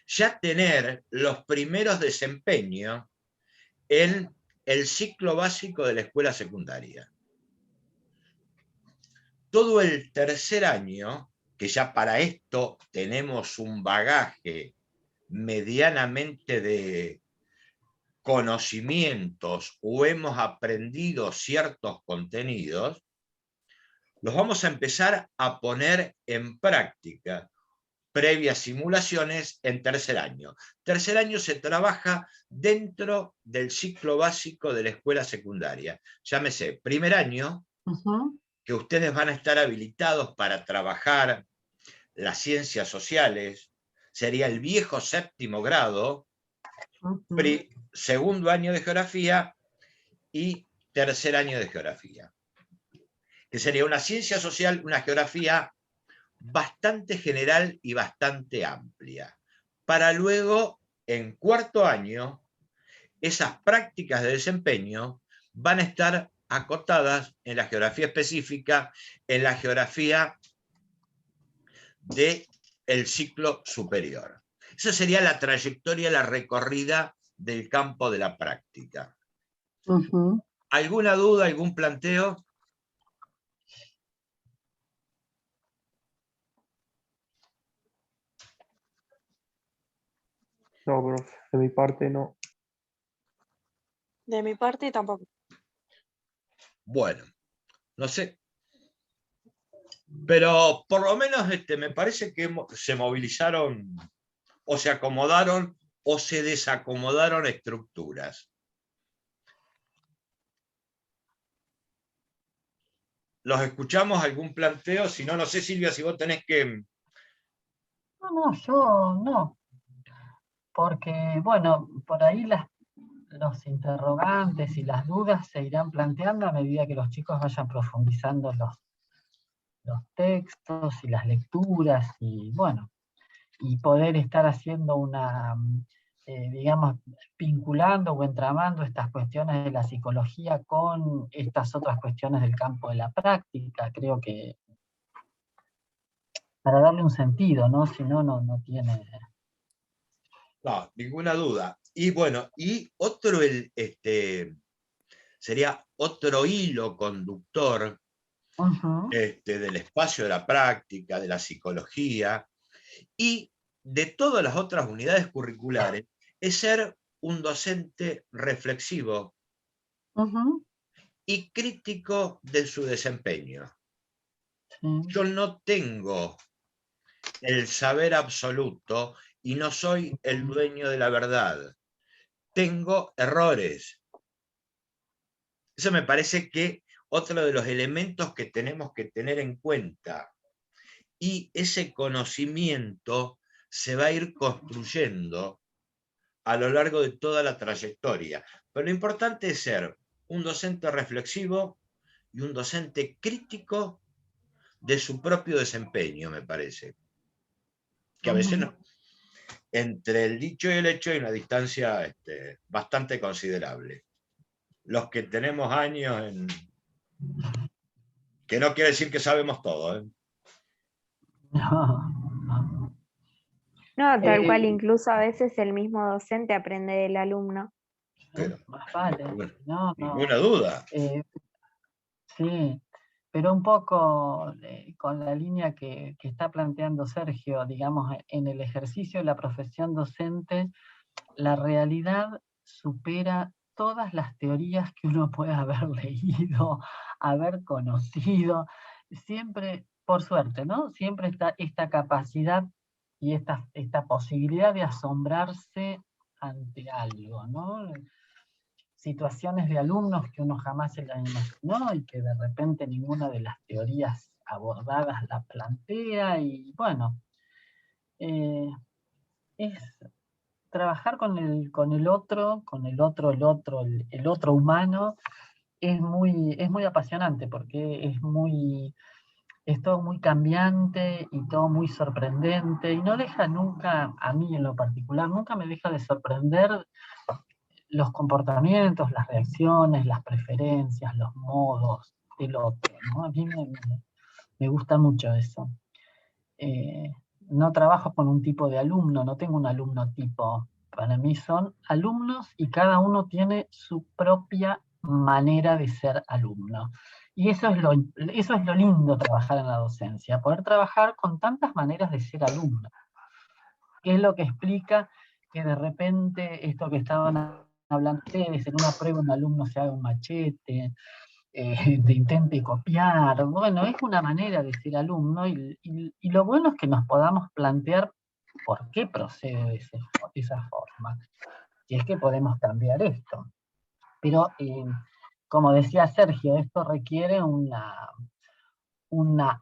ya tener los primeros desempeños en el ciclo básico de la escuela secundaria. Todo el tercer año, que ya para esto tenemos un bagaje medianamente de conocimientos o hemos aprendido ciertos contenidos, los vamos a empezar a poner en práctica, previas simulaciones en tercer año. Tercer año se trabaja dentro del ciclo básico de la escuela secundaria. Llámese, primer año, que ustedes van a estar habilitados para trabajar las ciencias sociales, sería el viejo séptimo grado, segundo año de geografía y tercer año de geografía. Que sería una ciencia social, una geografía bastante general y bastante amplia. Para luego, en cuarto año, esas prácticas de desempeño van a estar acotadas en la geografía específica, en la geografía del ciclo superior. Esa sería la trayectoria, la recorrida del campo de la práctica. ¿Alguna duda, algún planteo? No, profe, de mi parte no. De mi parte tampoco. Bueno, no sé. Pero por lo menos me parece que se movilizaron o se acomodaron o se desacomodaron estructuras. ¿Los escuchamos? ¿Algún planteo? Si no, no sé, Silvia, si vos tenés que... No, yo no. Porque, bueno, por ahí los interrogantes y las dudas se irán planteando a medida que los chicos vayan profundizando los textos y las lecturas, y bueno, y poder estar haciendo una, digamos, vinculando o entramando estas cuestiones de la psicología con estas otras cuestiones del campo de la práctica. Creo que para darle un sentido, ¿no? Si no, no tiene... No, ninguna duda. Y bueno, y otro, sería otro hilo conductor del espacio de la práctica, de la psicología y de todas las otras unidades curriculares, es ser un docente reflexivo y crítico de su desempeño. Yo no tengo el saber absoluto y no soy el dueño de la verdad. Tengo errores. Eso me parece que otro de los elementos que tenemos que tener en cuenta. Y ese conocimiento se va a ir construyendo a lo largo de toda la trayectoria. Pero lo importante es ser un docente reflexivo y un docente crítico de su propio desempeño, me parece. Que a veces no. Entre el dicho y el hecho hay una distancia bastante considerable. Los que tenemos años en... Que no quiere decir que sabemos todo, ¿eh? No, tal cual, incluso a veces el mismo docente aprende del alumno. Pero, más vale. ninguna duda. Sí. Pero un poco con la línea que está planteando Sergio, digamos, en el ejercicio de la profesión docente, la realidad supera todas las teorías que uno puede haber leído, haber conocido. Siempre, por suerte, ¿no? Siempre está esta capacidad y esta posibilidad de asombrarse ante algo, ¿no? Situaciones de alumnos que uno jamás se la imaginó y que de repente ninguna de las teorías abordadas la plantea, y bueno, es trabajar con el otro, el otro humano, es muy apasionante porque es todo muy cambiante y todo muy sorprendente, y no deja nunca, a mí en lo particular, nunca me deja de sorprender los comportamientos, las reacciones, las preferencias, los modos del otro, ¿no? A mí me gusta mucho eso. No trabajo con un tipo de alumno, no tengo un alumno tipo. Para mí son alumnos y cada uno tiene su propia manera de ser alumno. Y eso es lo lindo trabajar en la docencia, poder trabajar con tantas maneras de ser alumno, que es lo que explica que de repente esto que estaban hablando ustedes, en una prueba un alumno se haga un machete, te intente copiar. Bueno, es una manera de ser alumno, y lo bueno es que nos podamos plantear por qué procede de esa forma, si es que podemos cambiar esto. Pero, como decía Sergio, esto requiere una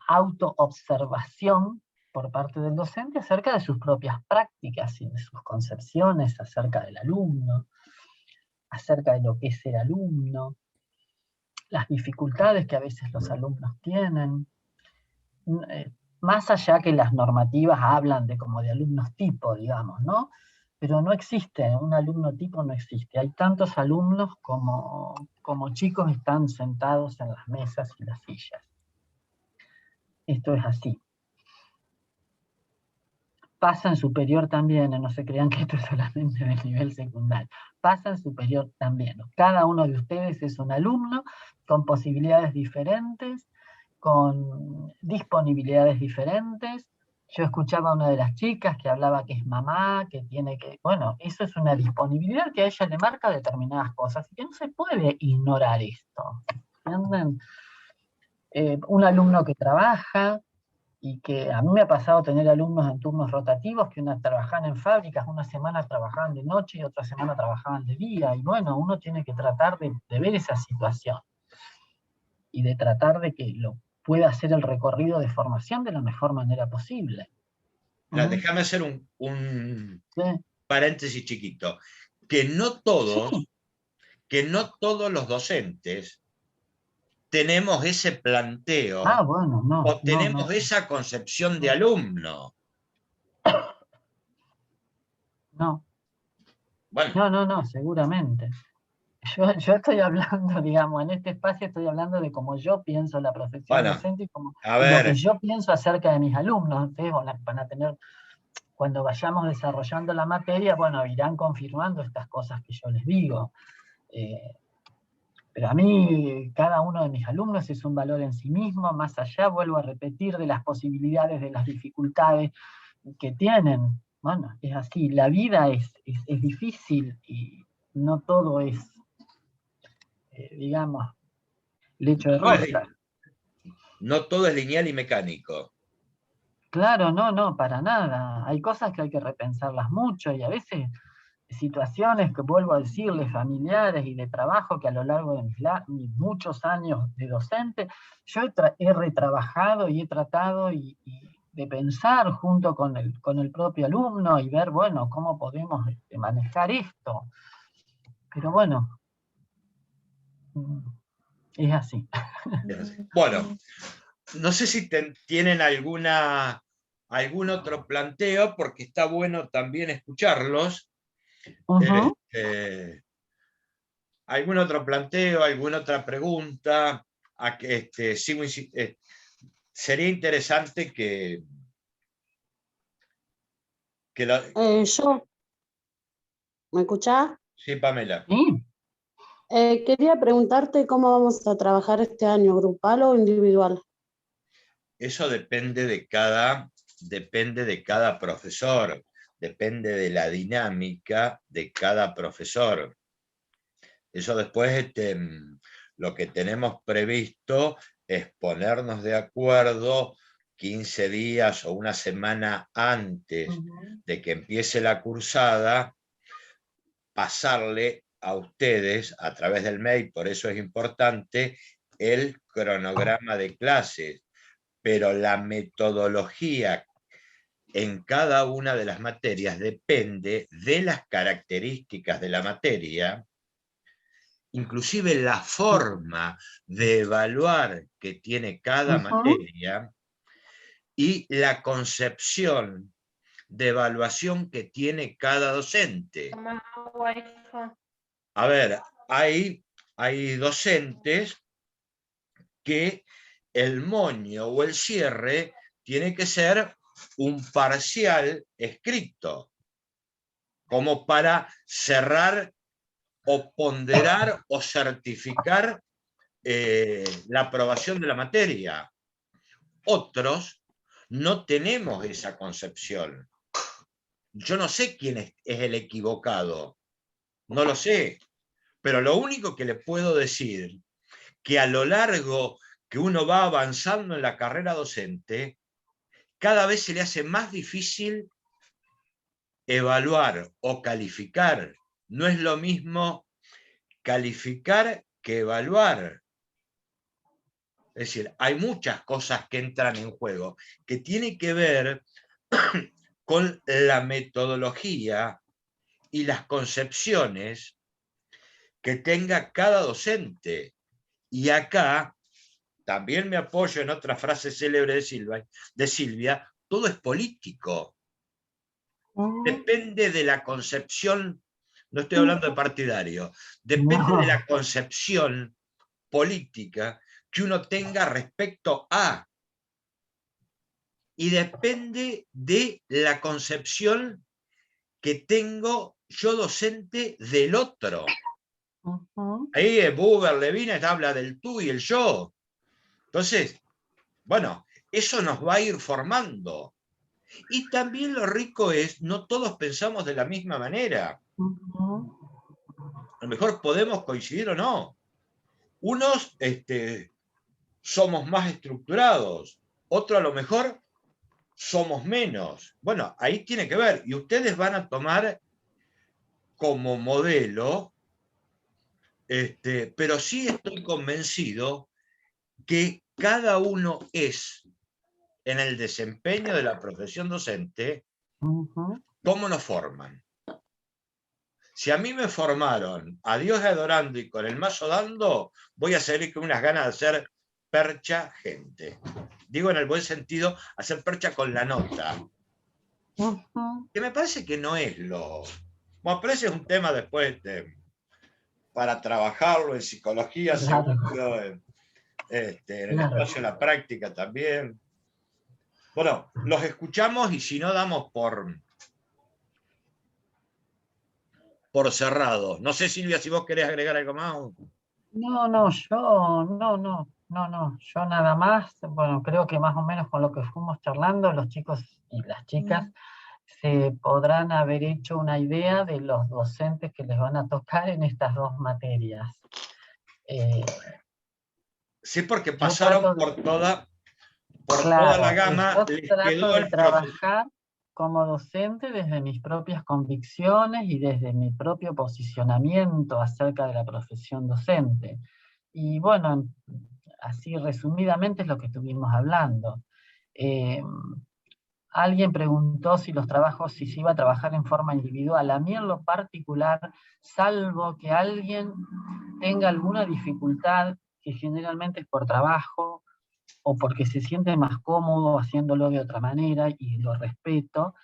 autoobservación por parte del docente acerca de sus propias prácticas y de sus concepciones acerca del alumno, acerca de lo que es ser alumno, las dificultades que a veces los alumnos tienen, más allá que las normativas hablan de como de alumnos tipo, digamos, ¿no? Pero no existe, un alumno tipo no existe. Hay tantos alumnos como chicos están sentados en las mesas y las sillas. Esto es así. Pasa en superior también, no se crean que esto es solamente del nivel secundario. Pasa en superior también. Cada uno de ustedes es un alumno con posibilidades diferentes, con disponibilidades diferentes. Yo escuchaba a una de las chicas que hablaba que es mamá, que tiene que... Bueno, eso es una disponibilidad que a ella le marca determinadas cosas y que no se puede ignorar esto. ¿Entienden? Un alumno que trabaja, y que a mí me ha pasado tener alumnos en turnos rotativos que trabajaban en fábricas, una semana trabajaban de noche y otra semana trabajaban de día, y bueno, uno tiene que tratar de ver esa situación y de tratar de que lo pueda hacer el recorrido de formación de la mejor manera posible. Déjame hacer un paréntesis chiquito. Que no todos los docentes tenemos ese planteo o tenemos esa concepción de alumno. No. Bueno. No, seguramente. Yo estoy hablando, digamos, en este espacio estoy hablando de cómo yo pienso la profesión docente y lo que yo pienso acerca de mis alumnos. Ustedes van a tener, cuando vayamos desarrollando la materia, bueno, irán confirmando estas cosas que yo les digo. Pero a mí, cada uno de mis alumnos es un valor en sí mismo, más allá, vuelvo a repetir, de las posibilidades, de las dificultades que tienen. Bueno, es así, la vida es difícil y no todo es, digamos, lecho de rosa. No todo es lineal y mecánico. Claro, no, para nada. Hay cosas que hay que repensarlas mucho, y a veces situaciones que, vuelvo a decirle, familiares y de trabajo, que a lo largo de mis muchos años de docente, yo he retrabajado y he tratado de pensar junto con el propio alumno y ver, bueno, cómo podemos manejar esto. Pero bueno, es así. Bueno, no sé si tienen algún otro planteo, porque está bueno también escucharlos. ¿Algún otro planteo, alguna otra pregunta? Sería interesante que yo. ¿Me escuchás? Sí, Pamela. Quería preguntarte cómo vamos a trabajar este año, grupal o individual. Eso depende de cada profesor, depende de la dinámica de cada profesor. Eso después, lo que tenemos previsto es ponernos de acuerdo 15 días o una semana antes de que empiece la cursada, pasarle a ustedes a través del mail, por eso es importante, el cronograma de clases, pero la metodología en cada una de las materias depende de las características de la materia, inclusive la forma de evaluar que tiene cada materia y la concepción de evaluación que tiene cada docente. A ver, hay docentes que el moño o el cierre tiene que ser un parcial escrito, como para cerrar o ponderar o certificar la aprobación de la materia. Otros no tenemos esa concepción. Yo no sé quién es el equivocado, no lo sé, pero lo único que le puedo decir, que a lo largo que uno va avanzando en la carrera docente, cada vez se le hace más difícil evaluar o calificar. No es lo mismo calificar que evaluar. Es decir, hay muchas cosas que entran en juego, que tienen que ver con la metodología y las concepciones que tenga cada docente. Y acá también me apoyo en otra frase célebre de Silvia, todo es político. Depende de la concepción, no estoy hablando de partidario, depende de la concepción política que uno tenga respecto a, y depende de la concepción que tengo yo docente del otro. Ahí Buber, Levine habla del tú y el yo. Entonces, bueno, eso nos va a ir formando. Y también lo rico es, no todos pensamos de la misma manera. A lo mejor podemos coincidir o no. Unos somos más estructurados, otros a lo mejor somos menos. Bueno, ahí tiene que ver. Y ustedes van a tomar como modelo, pero sí estoy convencido que cada uno es, en el desempeño de la profesión docente, cómo nos forman. Si a mí me formaron a Dios adorando y con el mazo dando, voy a salir con unas ganas de hacer percha gente. Digo en el buen sentido, hacer percha con la nota. Que me parece que no es lo... Bueno, pero ese es un tema después para trabajarlo en psicología, seguro, en el espacio de la práctica también. Bueno, los escuchamos y si no damos por cerrado. No sé, Silvia, si vos querés agregar algo más. Yo nada más, bueno, creo que más o menos con lo que fuimos charlando, los chicos y las chicas se podrán haber hecho una idea de los docentes que les van a tocar en estas dos materias. Sí, porque pasaron por toda la gama. Yo trato de trabajar como docente desde mis propias convicciones y desde mi propio posicionamiento acerca de la profesión docente. Y bueno, así resumidamente es lo que estuvimos hablando. Alguien preguntó si se iba a trabajar en forma individual. A mí en lo particular, salvo que alguien tenga alguna dificultad, que generalmente es por trabajo, o porque se siente más cómodo haciéndolo de otra manera, y lo respeto,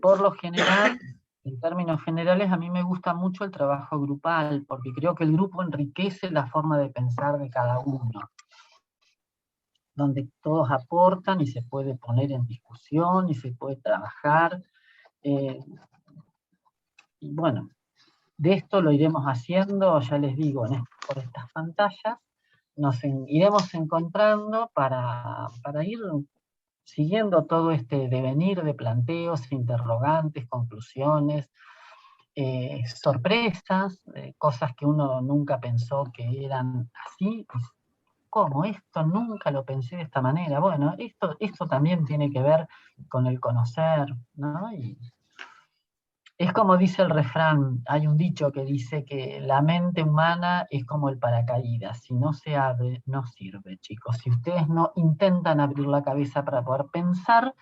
por lo general, en términos generales, a mí me gusta mucho el trabajo grupal, porque creo que el grupo enriquece la forma de pensar de cada uno, donde todos aportan y se puede poner en discusión y se puede trabajar. Y bueno, de esto lo iremos haciendo, ya les digo, por estas pantallas, iremos encontrando para ir siguiendo todo este devenir de planteos, interrogantes, conclusiones, sorpresas, cosas que uno nunca pensó que eran así. ¿Cómo? Esto nunca lo pensé de esta manera. Bueno, esto también tiene que ver con el conocer, ¿no? Y es como dice el refrán, hay un dicho que dice que la mente humana es como el paracaídas, si no se abre, no sirve, chicos. Si ustedes no intentan abrir la cabeza para poder pensar,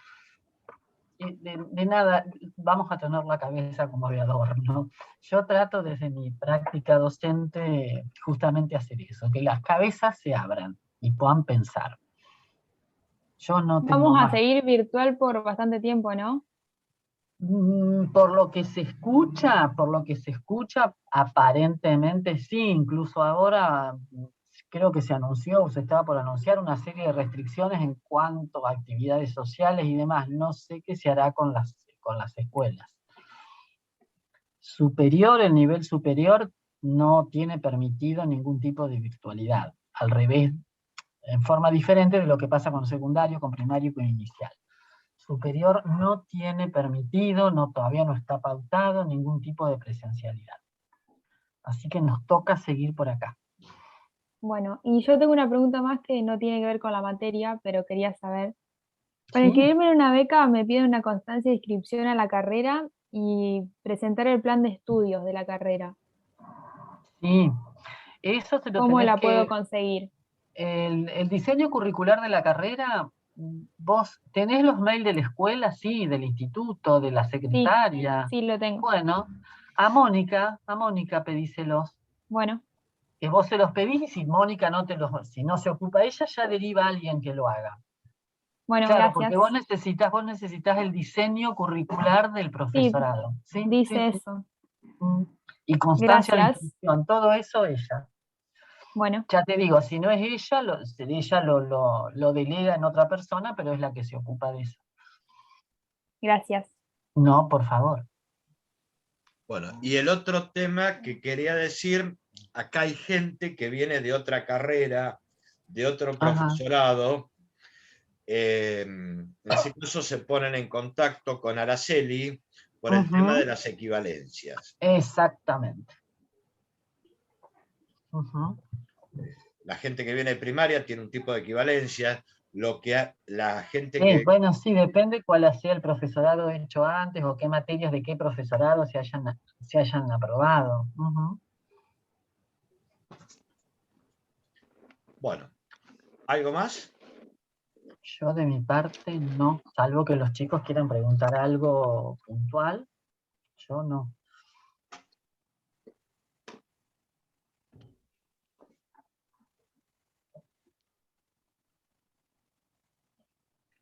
de nada vamos a tener la cabeza como de adorno. Yo trato desde mi práctica docente justamente hacer eso, que las cabezas se abran y puedan pensar. Yo no tengo Vamos a más. seguir virtual por bastante tiempo, ¿no? Por lo que se escucha, aparentemente sí, incluso ahora creo que se anunció, o se estaba por anunciar una serie de restricciones en cuanto a actividades sociales y demás. No sé qué se hará con las escuelas. El nivel superior no tiene permitido ningún tipo de virtualidad, al revés, en forma diferente de lo que pasa con secundario, con primario y con inicial. Superior no tiene permitido, todavía no está pautado ningún tipo de presencialidad. Así que nos toca seguir por acá. Bueno, y yo tengo una pregunta más que no tiene que ver con la materia, pero quería saber. Para inscribirme en una beca me piden una constancia de inscripción a la carrera y presentar el plan de estudios de la carrera. Sí, eso te lo ¿Cómo tenés la puedo conseguir? El diseño curricular de la carrera, vos tenés los mails de la escuela, sí, del instituto, de la secretaria. Sí, lo tengo. Bueno, a Mónica pedíselos. Bueno. Que vos se los pedís y si Mónica si no se ocupa ella, ya deriva a alguien que lo haga. Bueno, claro, gracias. Porque vos necesitas el diseño curricular del profesorado. Sí, ¿sí? dice eso. Y constancia de Gracias. inscripción, todo eso ella. Bueno. Ya te digo, si no es ella, ella lo delega en otra persona, pero es la que se ocupa de eso. Gracias. No, por favor. Bueno, y el otro tema que quería decir, acá hay gente que viene de otra carrera, de otro profesorado. En ese caso se ponen en contacto con Araceli por el tema de las equivalencias. Exactamente. La gente que viene de primaria tiene un tipo de equivalencia, la gente Bueno, sí, depende cuál sea el profesorado hecho antes o qué materias de qué profesorado se hayan aprobado. Bueno, ¿algo más? Yo de mi parte no, salvo que los chicos quieran preguntar algo puntual, yo no.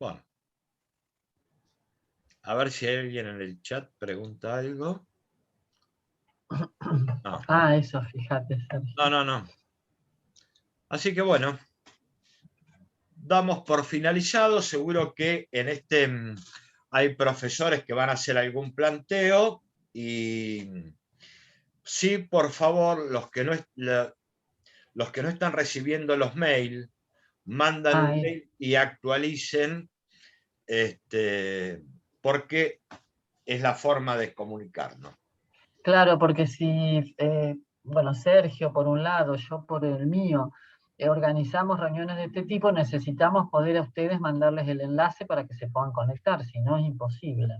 Bueno. A ver si alguien en el chat pregunta algo. No. Eso, fíjate, Sergio. No. Así que bueno, damos por finalizado. Seguro que en hay profesores que van a hacer algún planteo y sí, por favor, los que no están recibiendo los mails, mandan un mail y actualicen, porque es la forma de comunicarnos. Claro, porque si, Sergio por un lado, yo por el mío, organizamos reuniones de este tipo, necesitamos poder a ustedes mandarles el enlace para que se puedan conectar, si no es imposible.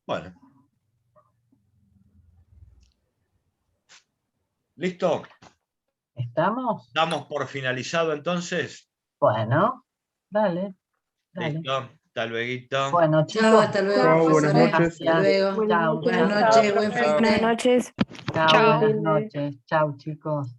Bueno. ¿Listo? ¿Estamos? ¿Damos por finalizado entonces? Bueno, dale. Listo, hasta luego. Bueno, chicos. Chao, hasta luego. Buenas noches. Hasta luego. Chao, Buenas noches, buen fin de. Chao, buenas noches. Chao, chicos.